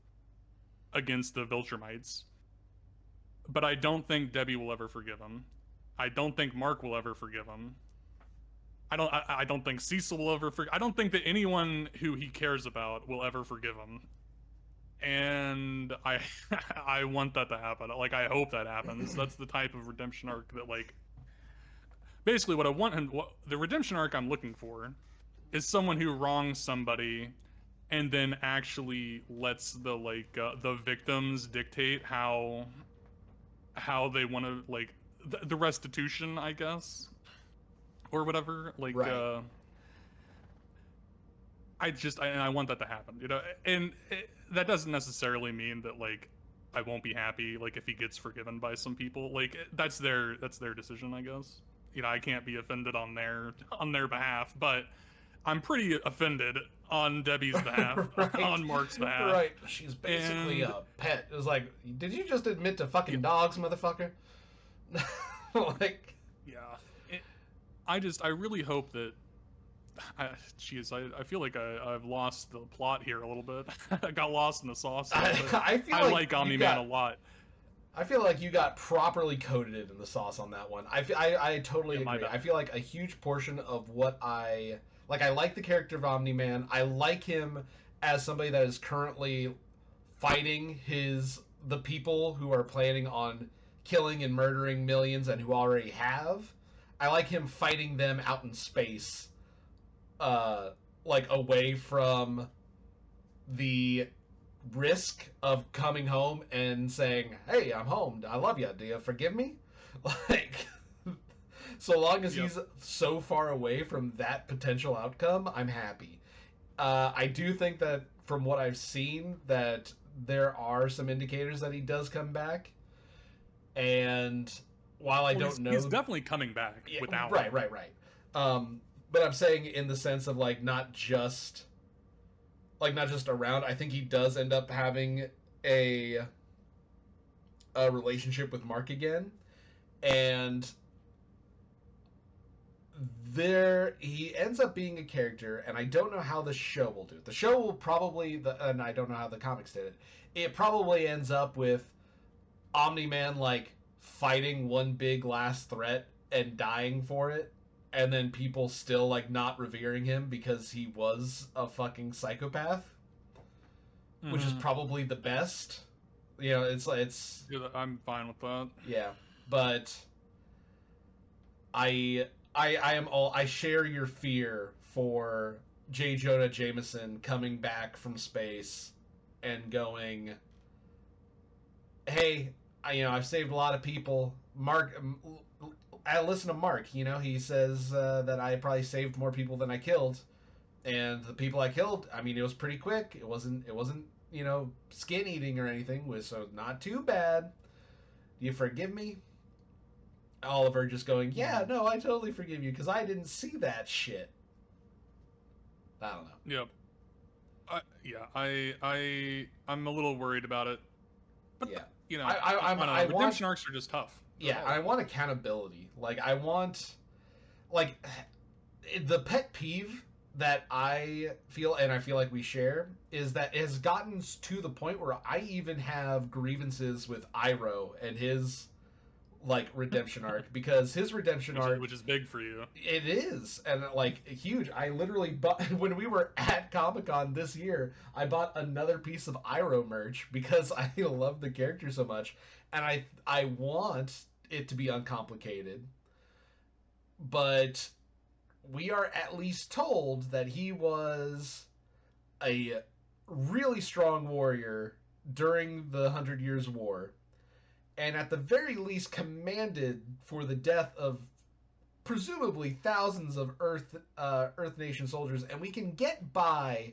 against the Viltrumites. But I don't think Debbie will ever forgive him. I don't think Mark will ever forgive him. I don't think Cecil will ever forgive. I don't think that anyone who he cares about will ever forgive him. And I want that to happen. Like, I hope that happens. That's the type of redemption arc that, like, basically what I want him, the redemption arc I'm looking for is someone who wrongs somebody and then actually lets the victims dictate how they want to, like, the restitution, I guess, or whatever. Like, right. I want that to happen, and that doesn't necessarily mean that, like, I won't be happy like if he gets forgiven by some people. Like that's their decision, I guess. You know, I can't be offended on their behalf, but I'm pretty offended on Debbie's behalf, Right. on Mark's behalf. Right. She's basically And a pet. It was like, did you just admit to fucking Yeah. dogs, motherfucker? Like, yeah, I really hope that. I feel like I've lost the plot here a little bit. I got lost in the sauce. I feel I like like Omni Man a lot. I feel like you got properly coated in the sauce on that one. I totally Yeah, my agree. bad. I feel like a huge portion of what I like the character of Omni Man. I like him as somebody that is currently fighting the people who are planning on killing and murdering millions and who already have. I like him fighting them out in space, like away from the risk of coming home and saying, "Hey, I'm home. I love you. Do you forgive me?" Like, so long as Yep. he's so far away from that potential outcome, I'm happy. I do think that from what I've seen, that there are some indicators that he does come back, and while I don't know, He's definitely coming back yeah, without. right. But I'm saying in the sense of like not just around. I think he does end up having a relationship with Mark again, and there he ends up being a character, and I don't know how the show will do it. The show will probably, and I don't know how the comics did it. It probably ends up with Omni-Man like fighting one big last threat and dying for it, and then people still like not revering him because he was a fucking psychopath, which is probably the best. You know, it's Yeah, I'm fine with that. yeah, but I share your fear for J. Jonah Jameson coming back from space and going, "Hey, I've saved a lot of people." Mark, I listen to Mark. You know, he says that I probably saved more people than I killed, and the people I killed, I mean, it was pretty quick. It wasn't skin eating or anything. So not too bad. Do you forgive me? Oliver just going, "Yeah, no, I totally forgive you because I didn't see that shit." I don't know. Yep. I'm a little worried about it. But Yeah. you know, I don't know. want, Redemption arcs are just tough. yeah, I want accountability. Like I want, like, the pet peeve that I feel, and I feel like we share, is that it has gotten to the point where I even have grievances with Iroh and his like redemption arc, because his redemption arc, which is big for you. it is, and like huge. I literally bought when we were at Comic-Con this year, I bought another piece of Iroh merch because I love the character so much, and I want it to be uncomplicated, but we are at least told that he was a really strong warrior during the 100 Years' War, and at the very least commanded for the death of presumably thousands of Earth Nation soldiers, and we can get by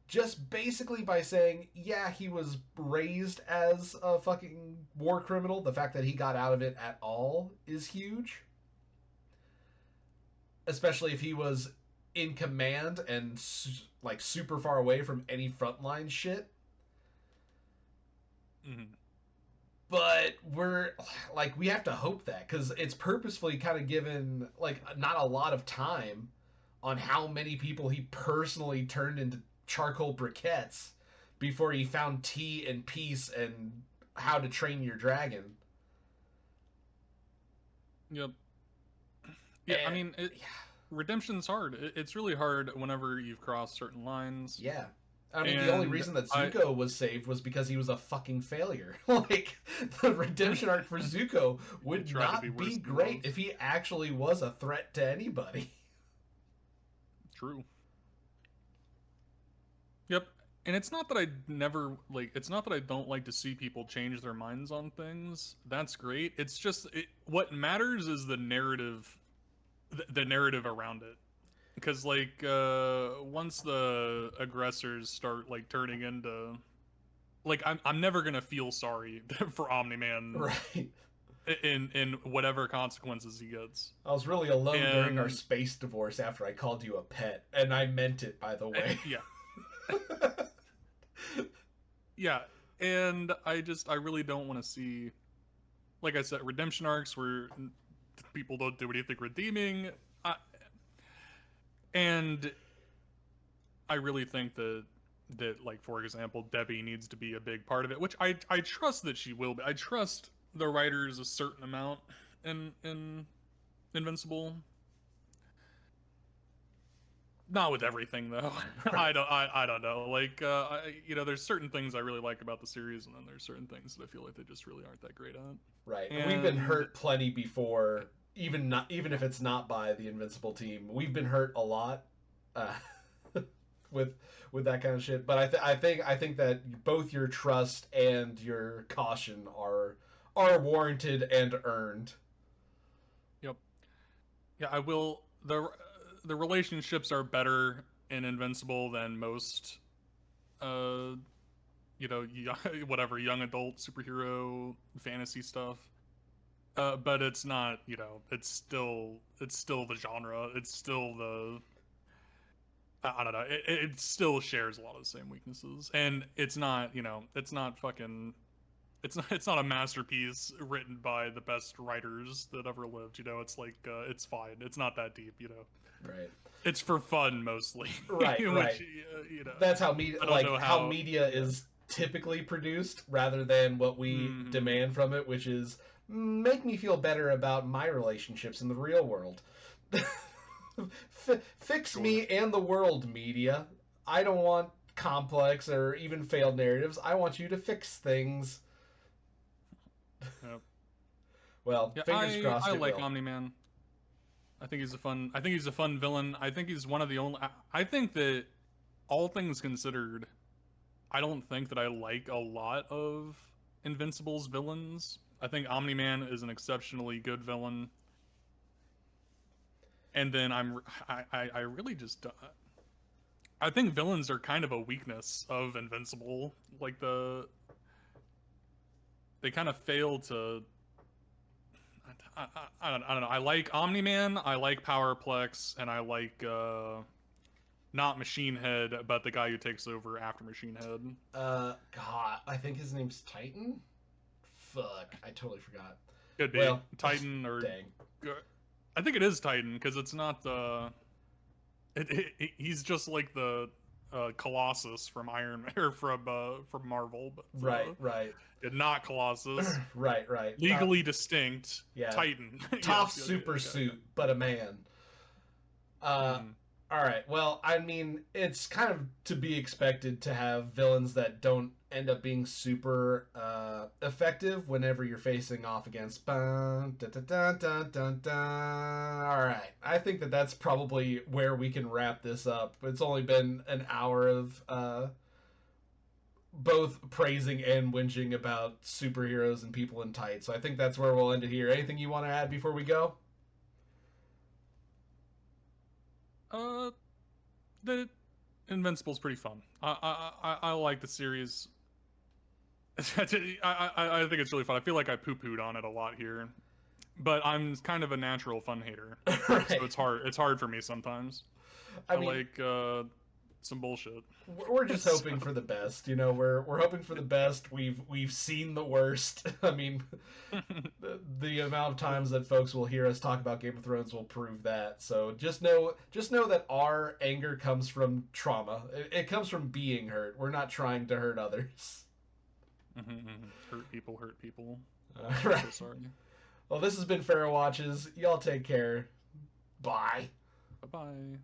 just basically by saying, yeah, he was raised as a fucking war criminal. The fact that he got out of it at all is huge, especially if he was in command and like super far away from any frontline shit. Mm-hmm. But we have to hope that, because it's purposefully kind of given like not a lot of time on how many people he personally turned into charcoal briquettes before he found tea and peace and how to train your dragon. Yep. Yeah, And, I mean, redemption's hard. It's really hard whenever you've crossed certain lines. yeah. I mean, the only reason that Zuko was saved was because he was a fucking failure. Like, the redemption arc for Zuko would not be great if he actually was a threat to anybody. True. Yep. And it's not that it's not that I don't like to see people change their minds on things. That's great. It's just, what matters is the narrative around it. Because like once the aggressors start like turning into like I'm never gonna feel sorry for Omni-Man Right. in whatever consequences he gets. I was really alone during our And space divorce after I called you a pet, and I meant it, by the way. yeah, yeah, and I really don't want to see, like I said, redemption arcs where people don't do anything redeeming. And I really think that like, for example, Debbie needs to be a big part of it, which I trust that she will be. I trust the writers a certain amount in Invincible. Not with everything though. Right. I don't know. Like there's certain things I really like about the series, and then there's certain things that I feel like they just really aren't that great at. Right. And we've been And hurt plenty before, even if it's not by the Invincible team. We've been hurt a lot uh, with that kind of shit. But I think that both your trust and your caution are warranted and earned. yep, yeah, I will. The relationships are better in Invincible than most uh whatever young adult superhero fantasy stuff. But it's not, it's still the genre. It's still the I don't know. It still shares a lot of the same weaknesses, and it's not, it's not fucking. It's not a masterpiece written by the best writers that ever lived. It's like it's fine. It's not that deep. Right. It's for fun mostly. Right. Which, Right. That's how media, I don't know how media is typically produced, rather than what we demand from it, which is make me feel better about my relationships in the real world. Fix me and the world, media. I don't want complex or even failed narratives. I want you to fix things. Yep. Well, Yeah, fingers crossed. I it like will. Omni-Man. I think he's a fun villain. I think he's one of the only. I think that, all things considered, I don't think that I like a lot of Invincible's villains. I think Omni-Man is an exceptionally good villain. And then I really just I think villains are kind of a weakness of Invincible. Like they kind of fail to. I don't know. I like Omni-Man, I like Powerplex, and I like not Machine Head, but the guy who takes over after Machine Head. God, I think his name's Titan. Fuck, I totally forgot. Could be Titan or dang. I think it is Titan because it's not the. He's just like the Colossus from Iron Man or from Marvel, but right. Not Colossus. right. Legally distinct. Yeah. Titan. Tough super suit, but a man. All right. Well, I mean, it's kind of to be expected to have villains that don't end up being super effective whenever you're facing off against. Dun, dun, dun, dun, dun, dun. All right. I think that that's probably where we can wrap this up. It's only been an hour of both praising and whinging about superheroes and people in tights. So I think that's where we'll end it here. Anything you want to add before we go? The Invincible's pretty fun. I like the series. I think it's really fun. I feel like I poo-pooed on it a lot here, but I'm kind of a natural fun hater, Right. So it's hard. It's hard for me sometimes. I mean, like some bullshit. We're just hoping for the best, We're hoping for the best. We've seen the worst. I mean, the amount of times that folks will hear us talk about Game of Thrones will prove that. So just know that our anger comes from trauma. It comes from being hurt. We're not trying to hurt others. Hurt people. Right. So sorry. Well, this has been Ferro Watches. Y'all take care. Bye. Bye-bye.